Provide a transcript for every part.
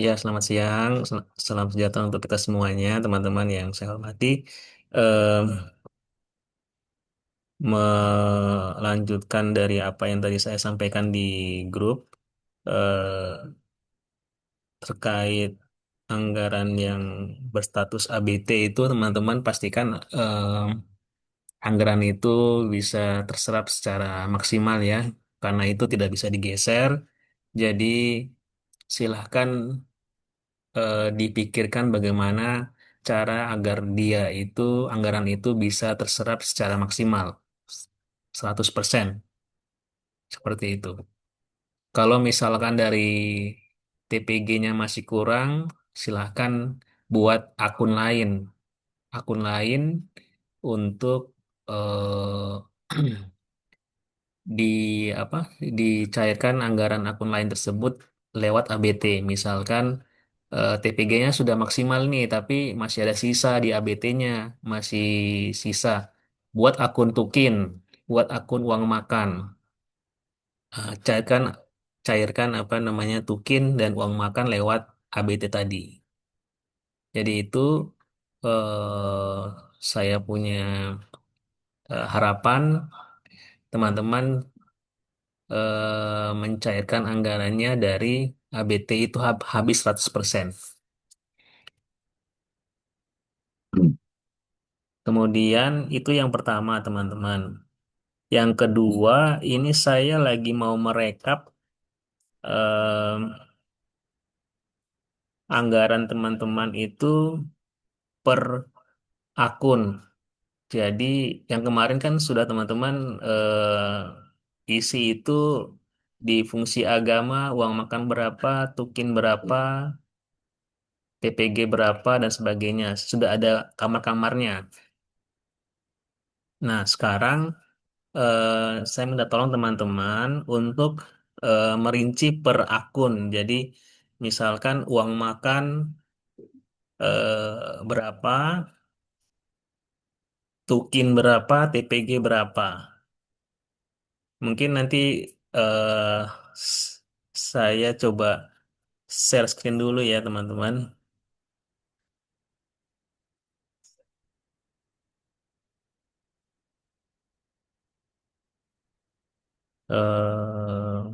Ya, selamat siang. Salam sejahtera untuk kita semuanya, teman-teman yang saya hormati. Em, Melanjutkan dari apa yang tadi saya sampaikan di grup terkait anggaran yang berstatus ABT itu, teman-teman pastikan anggaran itu bisa terserap secara maksimal ya, karena itu tidak bisa digeser. Jadi silahkan dipikirkan bagaimana cara agar dia itu anggaran itu bisa terserap secara maksimal 100% seperti itu. Kalau misalkan dari TPG-nya masih kurang, silahkan buat akun lain untuk di apa dicairkan anggaran akun lain tersebut lewat ABT. Misalkan TPG-nya sudah maksimal nih, tapi masih ada sisa di ABT-nya, masih sisa. Buat akun Tukin, buat akun uang makan. Cairkan cairkan apa namanya Tukin dan uang makan lewat ABT tadi. Jadi itu saya punya harapan teman-teman mencairkan anggarannya dari ABT itu habis 100%. Kemudian itu yang pertama, teman-teman. Yang kedua, ini saya lagi mau merekap em, anggaran teman-teman itu per akun. Jadi yang kemarin kan sudah teman-teman isi itu di fungsi agama, uang makan berapa, tukin berapa, PPG berapa, dan sebagainya. Sudah ada kamar-kamarnya. Nah, sekarang eh, saya minta tolong teman-teman untuk merinci per akun. Jadi, misalkan uang makan berapa, tukin berapa, TPG berapa. Mungkin nanti eh, s- saya coba share screen dulu ya, teman-teman. Eh,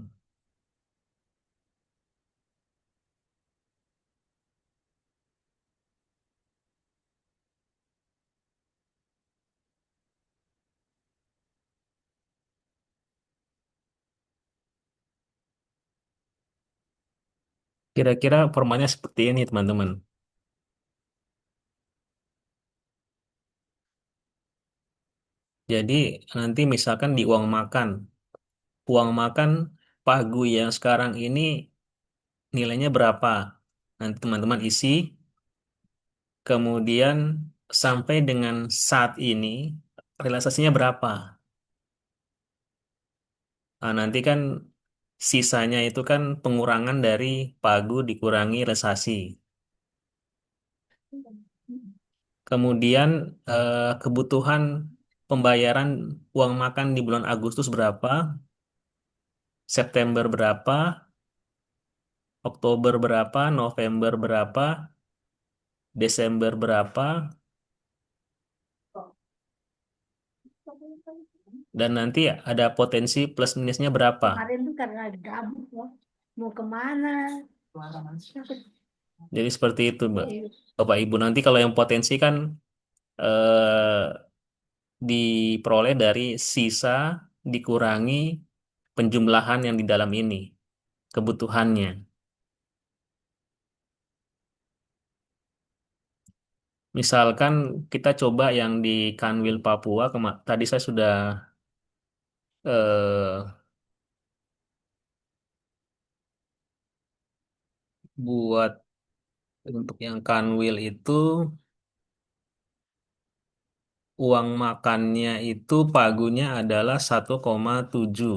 Kira-kira formatnya seperti ini, teman-teman. Jadi, nanti misalkan di uang makan Pagu yang sekarang ini nilainya berapa. Nanti teman-teman isi, kemudian sampai dengan saat ini realisasinya berapa. Nah, nanti kan sisanya itu kan pengurangan dari pagu dikurangi realisasi. Kemudian kebutuhan pembayaran uang makan di bulan Agustus berapa, September berapa, Oktober berapa, November berapa, Desember berapa, dan nanti ada potensi plus minusnya berapa. Kemarin tuh karena gabut loh. Mau kemana? Jadi seperti itu, Mbak. Bapak Ibu, nanti kalau yang potensi kan eh, diperoleh dari sisa dikurangi penjumlahan yang di dalam ini, kebutuhannya. Misalkan kita coba yang di Kanwil Papua, tadi saya sudah eh, buat untuk yang Kanwil itu uang makannya itu pagunya adalah 1,7.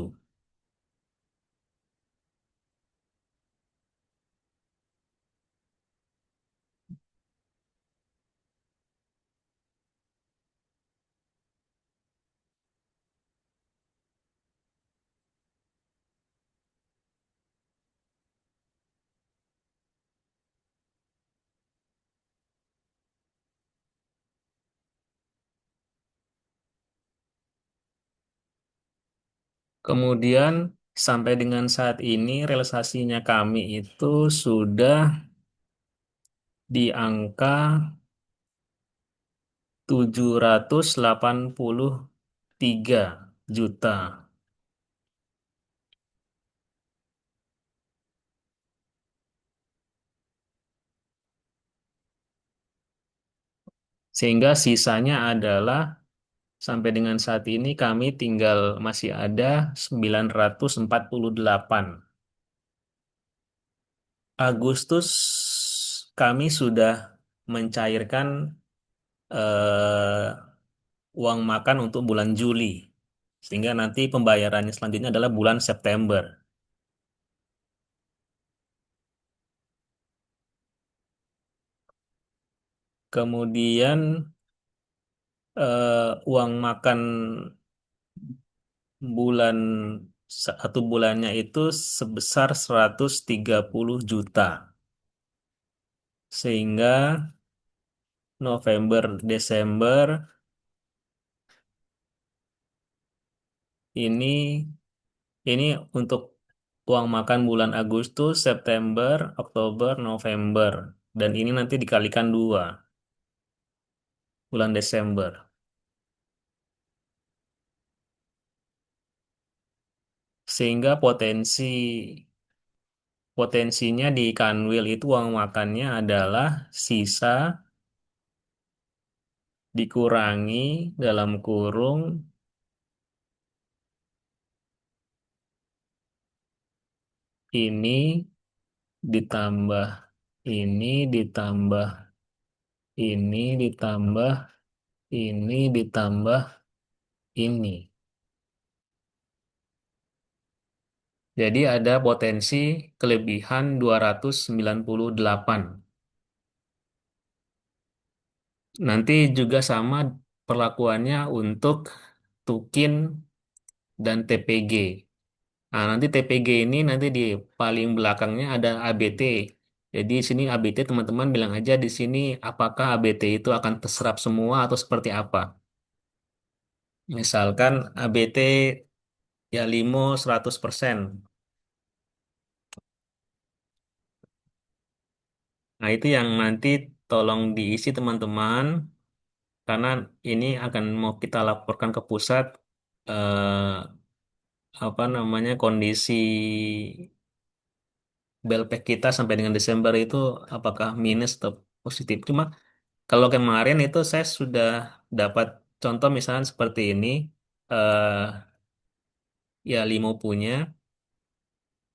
Kemudian sampai dengan saat ini realisasinya kami itu sudah di angka 783 juta. Sehingga sisanya adalah sampai dengan saat ini kami tinggal masih ada 948. Agustus kami sudah mencairkan uang makan untuk bulan Juli. Sehingga nanti pembayarannya selanjutnya adalah bulan September. Kemudian uang makan bulan satu bulannya itu sebesar 130 juta. Sehingga November, Desember ini ini untuk uang makan bulan Agustus, September, Oktober, November. Dan ini nanti dikalikan dua, bulan Desember. Sehingga potensinya di Kanwil itu uang makannya adalah sisa dikurangi dalam kurung ini ditambah ini ditambah ini ditambah ini ditambah ini. Jadi ada potensi kelebihan 298. Nanti juga sama perlakuannya untuk Tukin dan TPG. Nah, nanti TPG ini nanti di paling belakangnya ada ABT. Jadi di sini ABT teman-teman bilang aja di sini apakah ABT itu akan terserap semua atau seperti apa. Misalkan ABT ya limo 100%. Nah, itu yang nanti tolong diisi teman-teman karena ini akan mau kita laporkan ke pusat apa namanya kondisi Belpek kita sampai dengan Desember itu apakah minus atau positif. Cuma kalau kemarin itu saya sudah dapat contoh misalnya seperti ini, eh ya Limo punya,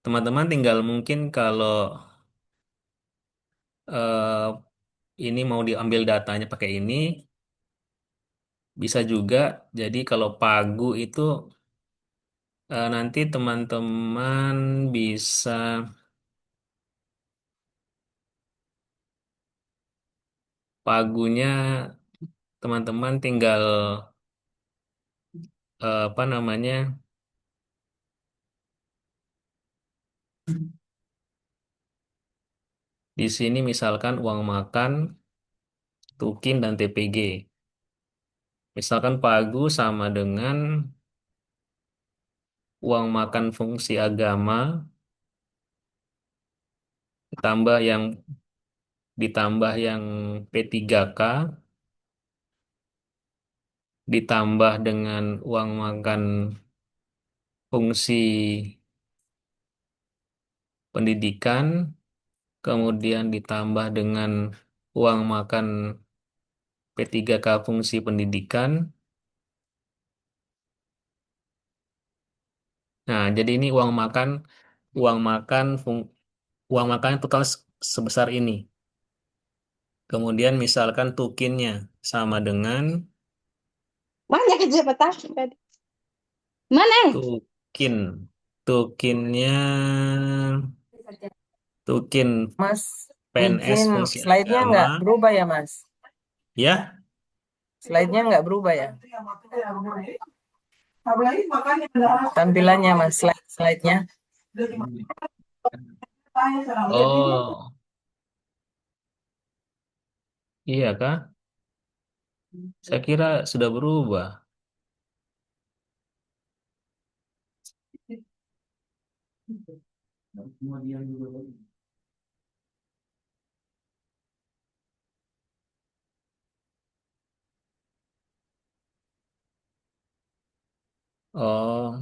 teman-teman tinggal mungkin kalau eh ini mau diambil datanya pakai ini, bisa juga. Jadi kalau Pagu itu nanti teman-teman bisa Pagunya teman-teman tinggal apa namanya di sini misalkan uang makan, tukin dan TPG. Misalkan Pagu sama dengan uang makan fungsi agama ditambah yang P3K ditambah dengan uang makan fungsi pendidikan kemudian ditambah dengan uang makan P3K fungsi pendidikan. Nah, jadi ini uang makan uang makan total sebesar ini. Kemudian misalkan tukinnya sama dengan Mana kecepatan tadi? Mana? tukin. Tukinnya tukin Mas, PNS izin fungsi slide-nya agama. nggak berubah ya, Mas? Ya, Slide-nya nggak berubah ya? Tampilannya, Mas, slide-nya. oh iya kah? Saya kira sudah berubah. Oh,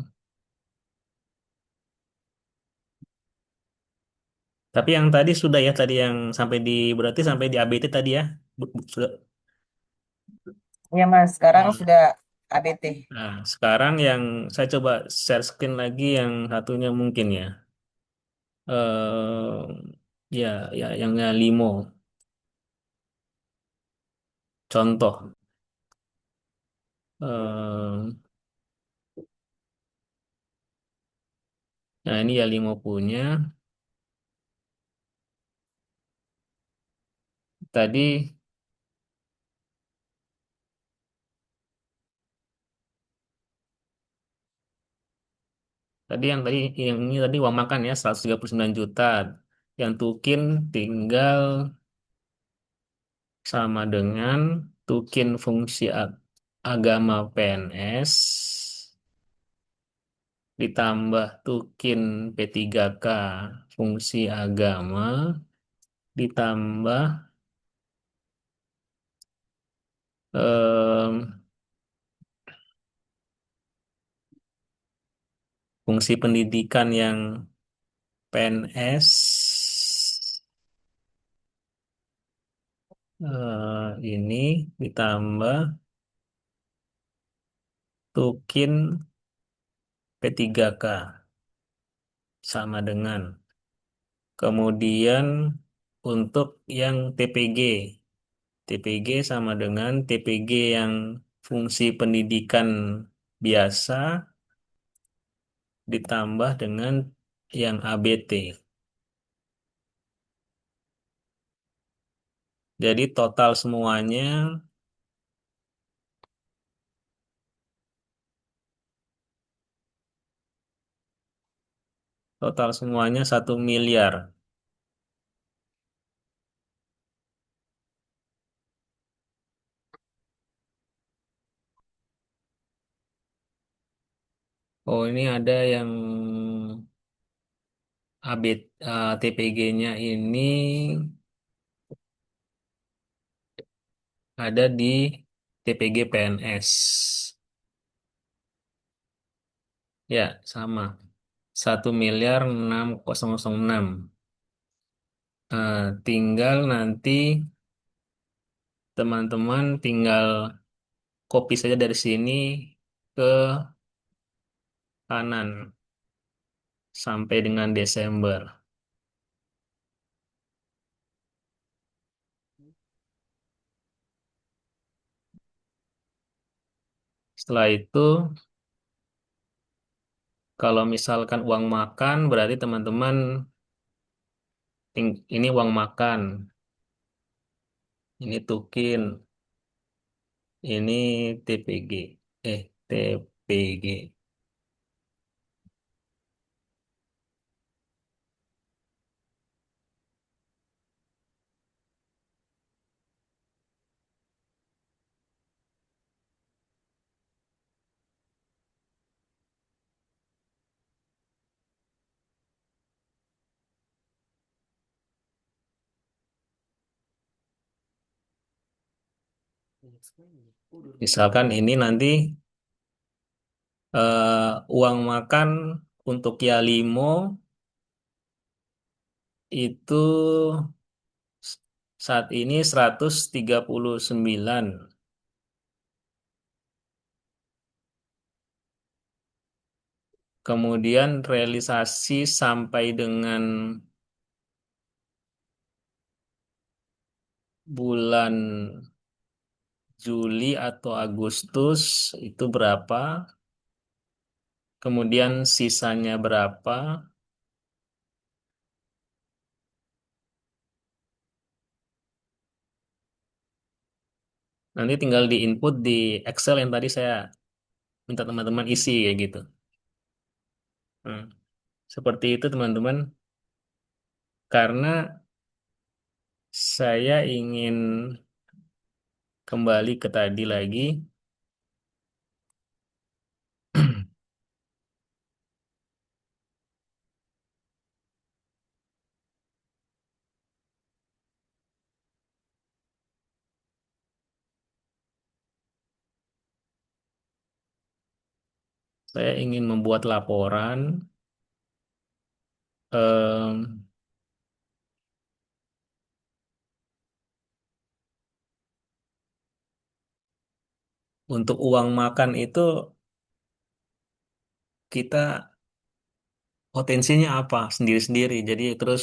tapi yang tadi sudah ya, tadi yang sampai di, berarti sampai di ABT tadi ya. Sudah. Ya Mas, sekarang Hmm. sudah ABT. Nah, sekarang yang saya coba share screen lagi yang satunya mungkin ya. eh ya, ya, yang limo. Contoh. eh nah, ini ya limo punya. Tadi, yang ini tadi uang makan ya 139 juta. Yang tukin tinggal sama dengan tukin fungsi agama PNS ditambah tukin P3K fungsi agama ditambah em, fungsi pendidikan yang PNS, ini ditambah tukin P3K sama dengan, kemudian untuk yang TPG sama dengan TPG yang fungsi pendidikan biasa ditambah dengan yang ABT. Jadi total semuanya 1 miliar. Oh, ini ada yang TPG-nya ini ada di TPG PNS. Ya, sama. 1 miliar 6.006. Tinggal nanti teman-teman tinggal copy saja dari sini ke kanan sampai dengan Desember. Setelah itu, kalau misalkan uang makan, berarti teman-teman ini uang makan, ini tukin, ini TPG, TPG. Misalkan ini nanti uang makan untuk Yalimo itu saat ini 139. Kemudian realisasi sampai dengan bulan Juli atau Agustus itu berapa? Kemudian sisanya berapa? Nanti tinggal di input di Excel yang tadi saya minta teman-teman isi kayak gitu. Hmm, seperti itu teman-teman. Karena saya ingin kembali ke tadi lagi. Saya ingin membuat laporan em, untuk uang makan itu kita potensinya apa sendiri-sendiri. Jadi terus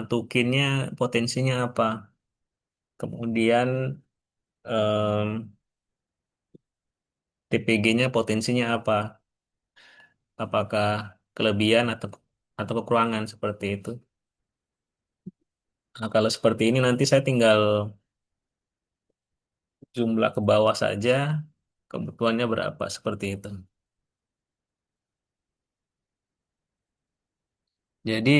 tukinnya potensinya apa. Kemudian TPG-nya potensinya apa. Apakah kelebihan atau kekurangan seperti itu. Nah, kalau seperti ini nanti saya tinggal jumlah ke bawah saja, kebutuhannya berapa seperti itu. Jadi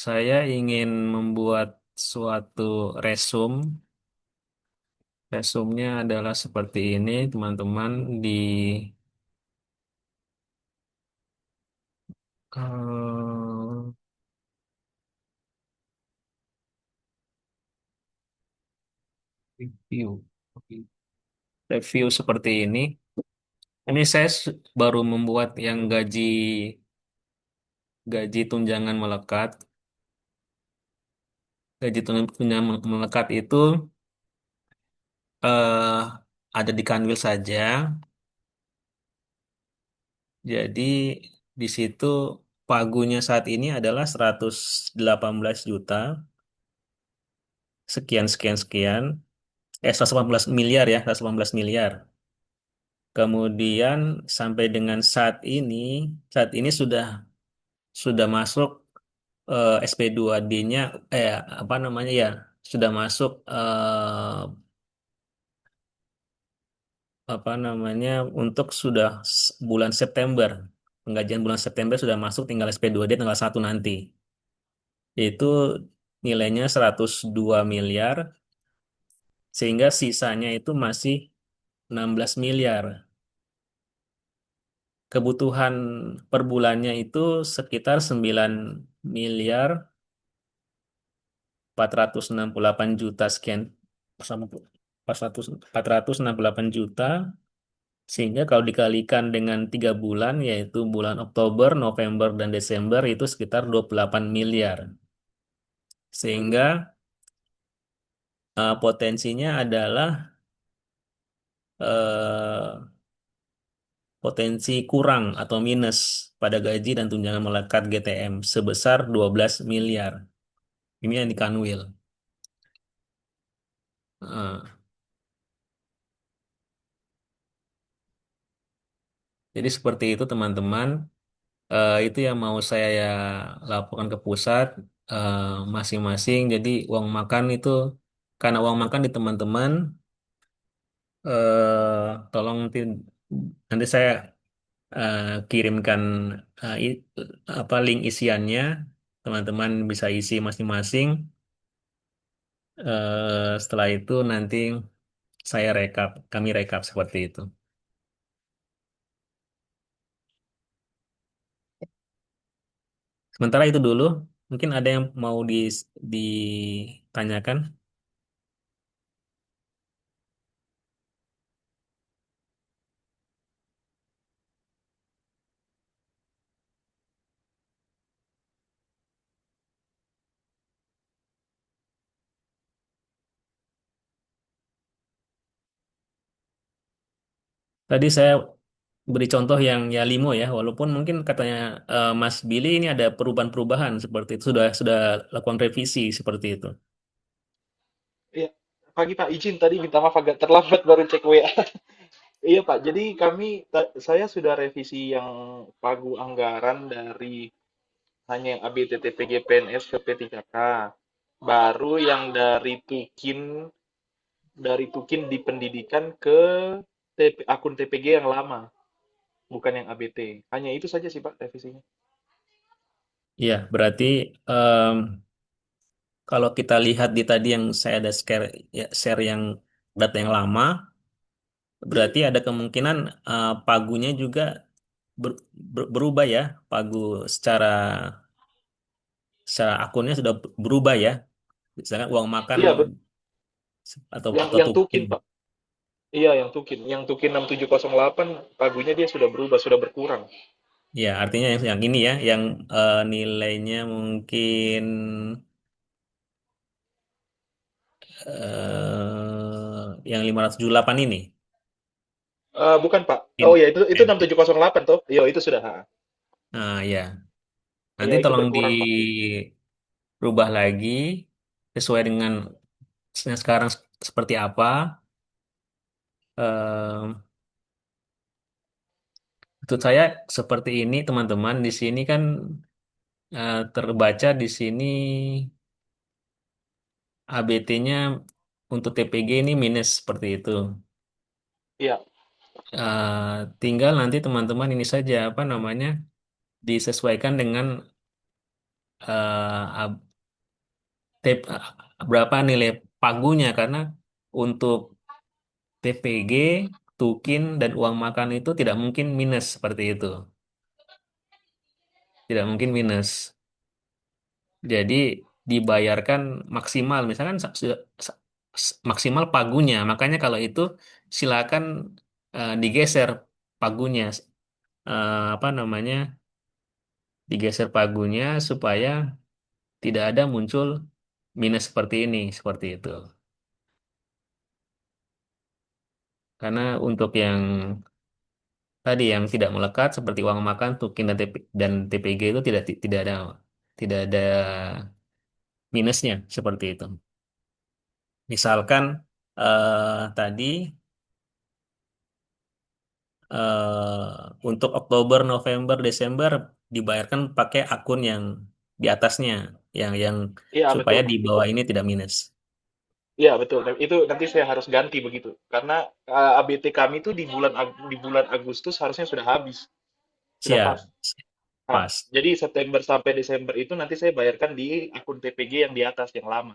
saya ingin membuat suatu resume. Resumenya adalah seperti ini, teman-teman di eh, review. Oke. Review seperti ini. Ini saya baru membuat yang gaji tunjangan melekat. Gaji tunjangan melekat itu eh, ada di Kanwil saja. Jadi di situ pagunya saat ini adalah 118 juta sekian sekian sekian. 118 miliar ya, 118 miliar. Kemudian sampai dengan saat ini sudah masuk SP2D-nya apa namanya ya, sudah masuk apa namanya untuk sudah bulan September. Penggajian bulan September sudah masuk, tinggal SP2D tanggal 1 nanti. Itu nilainya 102 miliar sehingga sisanya itu masih 16 miliar. Kebutuhan per bulannya itu sekitar 9 miliar 468 juta sekian sama 468 juta, sehingga kalau dikalikan dengan 3 bulan yaitu bulan Oktober, November, dan Desember itu sekitar 28 miliar. Sehingga potensinya adalah eh, potensi kurang atau minus pada gaji dan tunjangan melekat GTM sebesar 12 miliar. Ini yang di Kanwil. Eh, jadi seperti itu teman-teman. Itu yang mau saya ya laporkan ke pusat eh, masing-masing. Jadi uang makan itu karena uang makan di teman-teman, tolong nanti saya eh, kirimkan eh, i- apa link isiannya. Teman-teman bisa isi masing-masing. Setelah itu nanti kami rekap seperti itu. Sementara itu dulu, mungkin ada yang mau ditanyakan. Tadi saya beri contoh yang ya limo ya, walaupun mungkin katanya Mas Billy ini ada perubahan-perubahan seperti itu, sudah lakukan revisi seperti itu. Iya, pagi Pak, izin tadi minta maaf agak terlambat baru cek WA. Iya Pak, jadi saya sudah revisi yang pagu anggaran dari hanya yang ABTTPG PNS ke P3K. Baru yang dari Tukin di pendidikan ke akun TPG yang lama, bukan yang ABT. Hanya itu saja sih Pak revisinya. Iya, berarti em, kalau kita lihat di tadi yang saya ada share yang data yang lama, berarti ada kemungkinan pagunya juga berubah ya, pagu secara secara akunnya sudah berubah ya. Misalkan uang makan Iya, atau yang atau yang tukin. Tukin Pak. Iya, yang Tukin 6708 pagunya dia sudah berubah, sudah berkurang. Ya, artinya yang ini ya, yang nilainya mungkin yang 578 ini. Bukan Pak. Oh Mungkin ya, itu MP. 6708 toh. Iya, itu sudah. Ha. Nah, ya. Iya, Nanti itu tolong berkurang Pak. dirubah lagi sesuai dengan sekarang seperti apa. Eh, Maksud saya seperti ini, teman-teman. Di sini kan terbaca di sini ABT-nya untuk TPG ini minus seperti itu. Iya, Tinggal nanti teman-teman ini saja apa namanya disesuaikan dengan eh, berapa nilai pagunya karena untuk TPG, tukin dan uang makan itu tidak mungkin minus seperti itu. Tidak mungkin minus. Jadi dibayarkan maksimal, misalkan maksimal pagunya. Makanya kalau itu silakan digeser pagunya, apa namanya, digeser pagunya supaya tidak ada muncul minus seperti ini, seperti itu. Karena untuk yang tadi yang tidak melekat seperti uang makan, tukin dan TPG itu tidak ada minusnya seperti itu. Misalkan tadi untuk Oktober, November, Desember dibayarkan pakai akun yang di atasnya, yang iya supaya betul di Pak. bawah ini tidak minus. Iya betul. Nah, itu nanti saya harus ganti begitu. Karena ABT kami itu di bulan Agustus harusnya sudah habis, sudah pas. Siap, Nah, pas. jadi September sampai Desember itu nanti saya bayarkan di akun TPG yang di atas yang lama.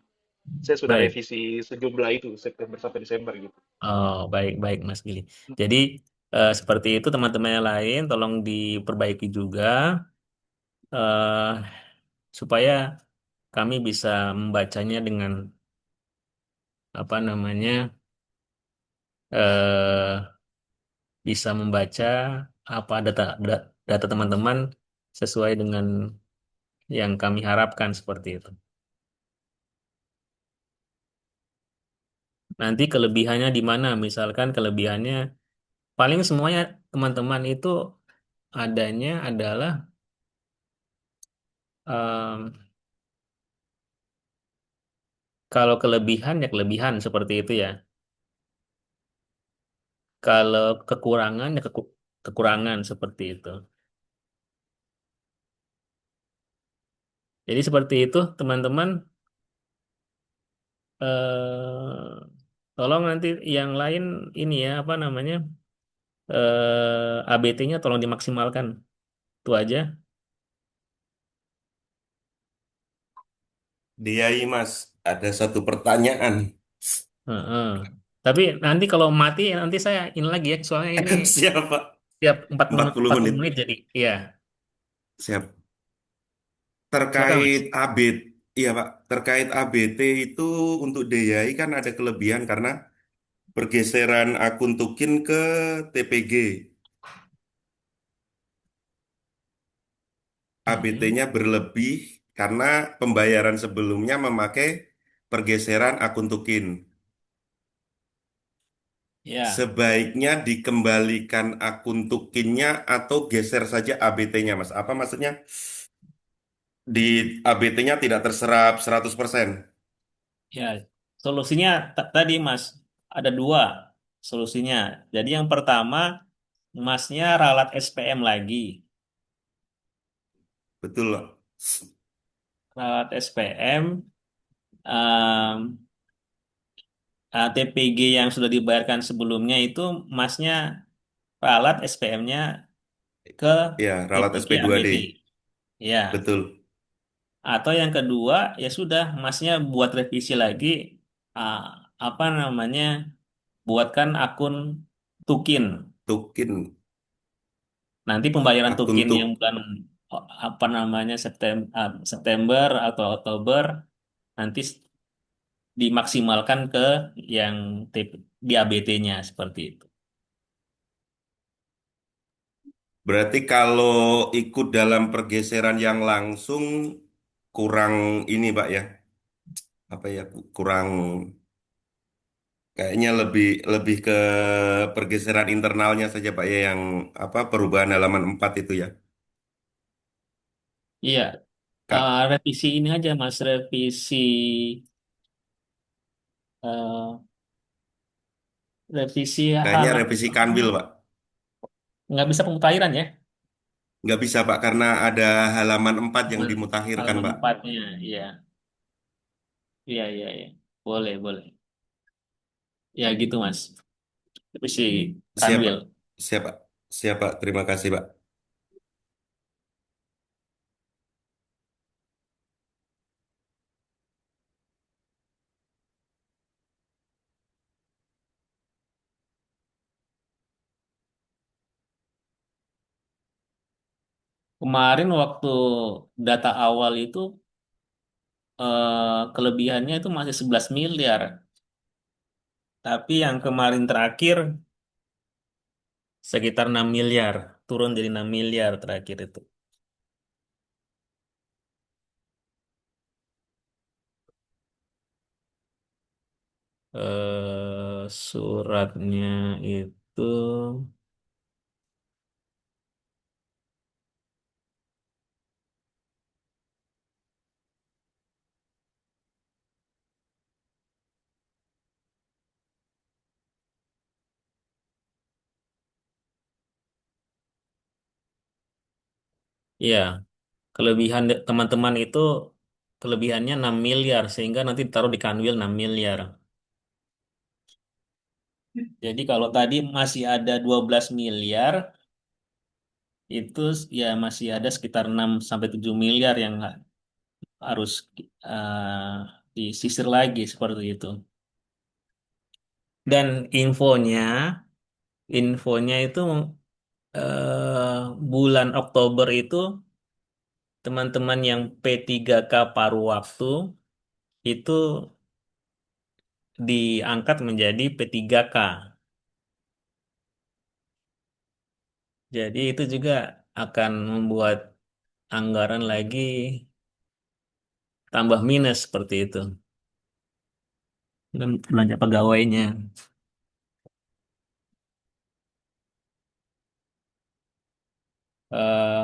Saya sudah Baik. revisi sejumlah itu September sampai Desember gitu. Oh, baik, baik, Mas Gili. Jadi seperti itu teman-teman yang lain, tolong diperbaiki juga eh, supaya kami bisa membacanya dengan apa namanya eh, bisa membaca apa data teman-teman sesuai dengan yang kami harapkan seperti itu. Nanti kelebihannya di mana? Misalkan kelebihannya paling semuanya teman-teman itu adanya adalah em, kalau kelebihan ya kelebihan seperti itu ya. Kalau kekurangan ya kekurangan seperti itu. Jadi seperti itu teman-teman. Tolong nanti yang lain ini ya apa namanya ABT-nya tolong dimaksimalkan. Itu aja. Diai Mas, ada satu pertanyaan. Heeh. Tapi nanti kalau mati nanti saya ini lagi ya soalnya ini Siapa? tiap 4 menit 40 40 menit. menit jadi iya. Siap. Silakan Terkait Mas. ABT, iya Pak, terkait ABT itu untuk DIY kan ada kelebihan karena pergeseran akun Tukin ke TPG. Mm-mm. ABT-nya berlebih karena pembayaran sebelumnya memakai pergeseran akun Tukin. Ya, Sebaiknya dikembalikan akun Tukinnya atau geser saja ABT-nya, Mas. Apa maksudnya? Di ABT-nya tidak terserap 100%. ya. Solusinya tadi Mas ada dua solusinya. Jadi yang pertama Masnya ralat SPM lagi. Betul. Ralat SPM TPG yang sudah dibayarkan sebelumnya itu Masnya ralat SPM-nya ke Ya, ralat TPG SP2D. ABT. Ya. Betul. Atau yang kedua, ya sudah, masnya buat revisi lagi, ah, apa namanya, buatkan akun Tukin. Tukin, Nanti pembayaran akun Tukin Tuk. yang bulan apa namanya September atau Oktober nanti dimaksimalkan ke yang di ABT-nya seperti itu. Berarti kalau ikut dalam pergeseran yang langsung kurang ini, Pak ya. Apa ya? Kurang kayaknya lebih lebih ke pergeseran internalnya saja, Pak ya, yang apa perubahan halaman 4 itu ya. Iya, Kak, revisi ini aja Mas, eh, revisi kayaknya halaman revisi Kanwil, Pak. nggak bisa pemutahiran ya, Nggak bisa, Pak, karena ada halaman 4 yang halaman dimutakhirkan, halaman Pak. empatnya, iya, iya, iya, iya, boleh, boleh, ya gitu Mas, revisi Siap, Pak. Kanwil. Siap, Pak. Siap, Pak. Terima kasih, Pak. Kemarin waktu data awal itu kelebihannya itu masih 11 miliar, tapi yang kemarin terakhir sekitar 6 miliar, turun jadi 6 miliar terakhir itu. Suratnya itu ya, kelebihan teman-teman itu kelebihannya 6 miliar sehingga nanti ditaruh di Kanwil 6 miliar. Jadi kalau tadi masih ada 12 miliar, itu ya masih ada sekitar 6 sampai 7 miliar yang harus disisir lagi seperti itu. Dan infonya itu bulan Oktober itu teman-teman yang P3K paruh waktu itu diangkat menjadi P3K. Jadi itu juga akan membuat anggaran lagi tambah minus seperti itu. Dan belanja pegawainya.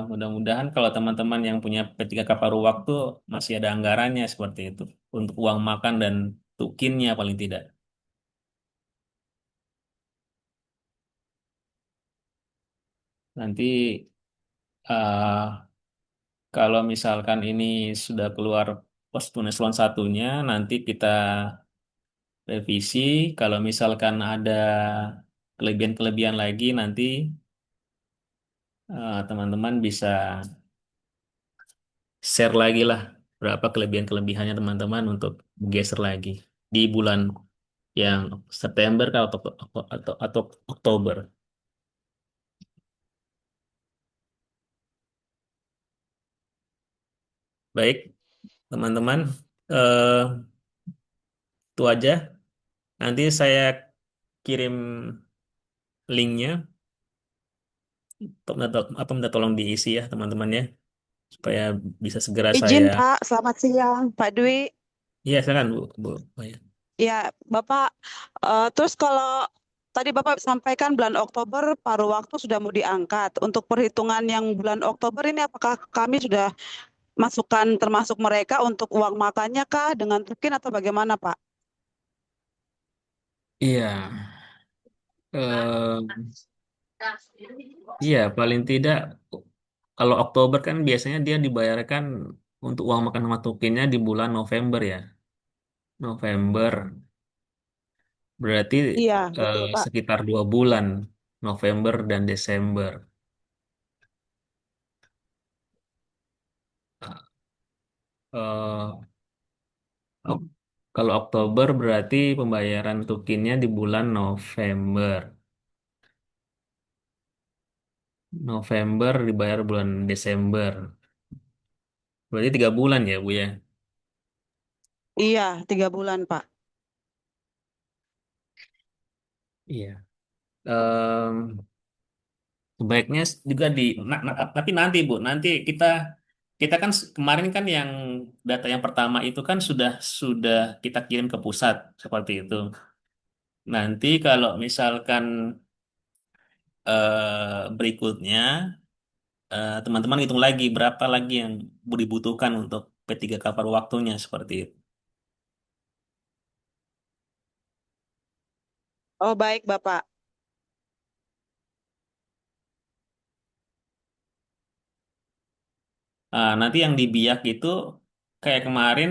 Mudah-mudahan kalau teman-teman yang punya P3K paruh waktu masih ada anggarannya seperti itu. Untuk uang makan dan tukinnya paling tidak. Nanti eh, kalau misalkan ini sudah keluar pos eselon satunya, nanti kita revisi. Kalau misalkan ada kelebihan-kelebihan lagi, nanti teman-teman bisa share lagi lah berapa kelebihan-kelebihannya teman-teman untuk geser lagi di bulan yang September atau Oktober. Baik, teman-teman, eh, itu aja. Nanti saya kirim linknya. Apa minta tolong diisi ya teman-teman ya supaya bisa segera Izin saya. Pak, selamat siang Pak Dwi. Iya, silakan Bu. Bu. Oh, ya. Ya, Bapak, terus kalau tadi Bapak sampaikan bulan Oktober paruh waktu sudah mau diangkat. Untuk perhitungan yang bulan Oktober ini apakah kami sudah masukkan termasuk mereka untuk uang makannya kah dengan tukin atau bagaimana Pak? Iya, eh, iya paling tidak kalau Oktober kan biasanya dia dibayarkan untuk uang makan sama tukinnya di bulan November ya. November berarti Iya, betul Pak. sekitar 2 bulan, November dan Desember. Eh, ok- Kalau Oktober berarti pembayaran tukinnya di bulan November. November dibayar bulan Desember. Berarti 3 bulan ya, Bu ya? Iya, 3 bulan Pak. Iya. Em, Sebaiknya juga tapi nanti Bu, nanti kita kita kan kemarin kan yang data yang pertama itu kan sudah kita kirim ke pusat seperti itu. Nanti kalau misalkan berikutnya teman-teman hitung lagi berapa lagi yang dibutuhkan untuk P3K paruh waktunya seperti itu. Oh, baik, Bapak. Nanti yang di Biak itu kayak kemarin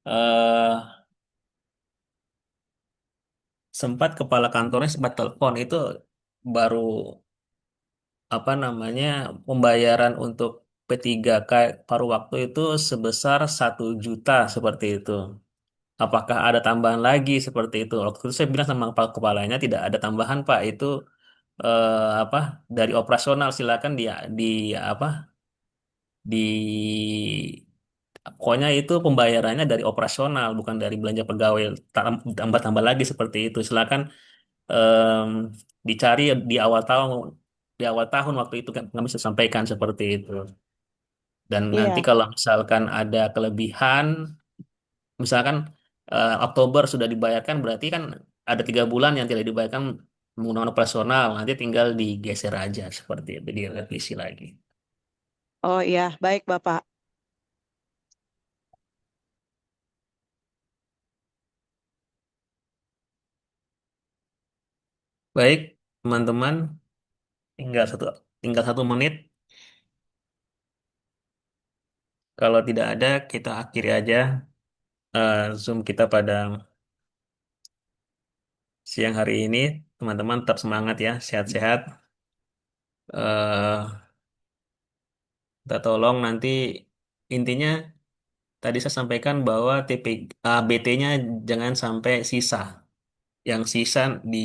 eh, sempat kepala kantornya sempat telepon itu baru apa namanya pembayaran untuk P3K paruh waktu itu sebesar 1 juta seperti itu. Apakah ada tambahan lagi seperti itu? Waktu itu saya bilang sama kepala kepalanya tidak ada tambahan Pak itu apa dari operasional silakan di apa di pokoknya itu pembayarannya dari operasional bukan dari belanja pegawai tambah-tambah lagi seperti itu. Silakan em, dicari di awal tahun waktu itu kan kami bisa sampaikan seperti itu. Dan nanti Iya. kalau misalkan ada kelebihan, misalkan Oktober sudah dibayarkan, berarti kan ada 3 bulan yang tidak dibayarkan menggunakan operasional. Nanti tinggal digeser aja seperti itu, direvisi lagi. Oh, iya, baik, Bapak. Baik, teman-teman, tinggal satu tinggal 1 menit. Kalau tidak ada, kita akhiri aja Zoom kita pada siang hari ini. Teman-teman tetap semangat ya, sehat-sehat. eh Kita tolong nanti intinya tadi saya sampaikan bahwa BT-nya jangan sampai sisa. Yang sisa di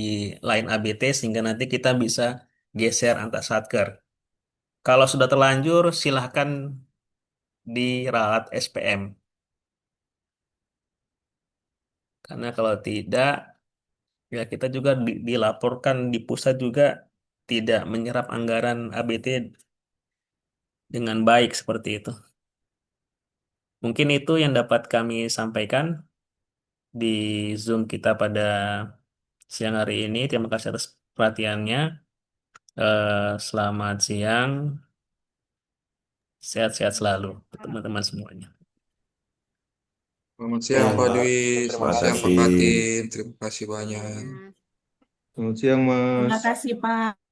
line ABT sehingga nanti kita bisa geser antar satker. Kalau sudah terlanjur, silahkan diralat SPM. Karena kalau tidak, ya kita juga dilaporkan di pusat juga tidak menyerap anggaran ABT dengan baik seperti itu. Mungkin itu yang dapat kami sampaikan di Zoom kita pada siang hari ini. Terima kasih atas perhatiannya. Selamat siang, sehat-sehat selalu teman-teman semuanya. Selamat Ya, siang Pak Dwi, terima selamat siang Pak kasih. Katin, terima kasih banyak. Selamat siang, Terima Mas. kasih, Pak.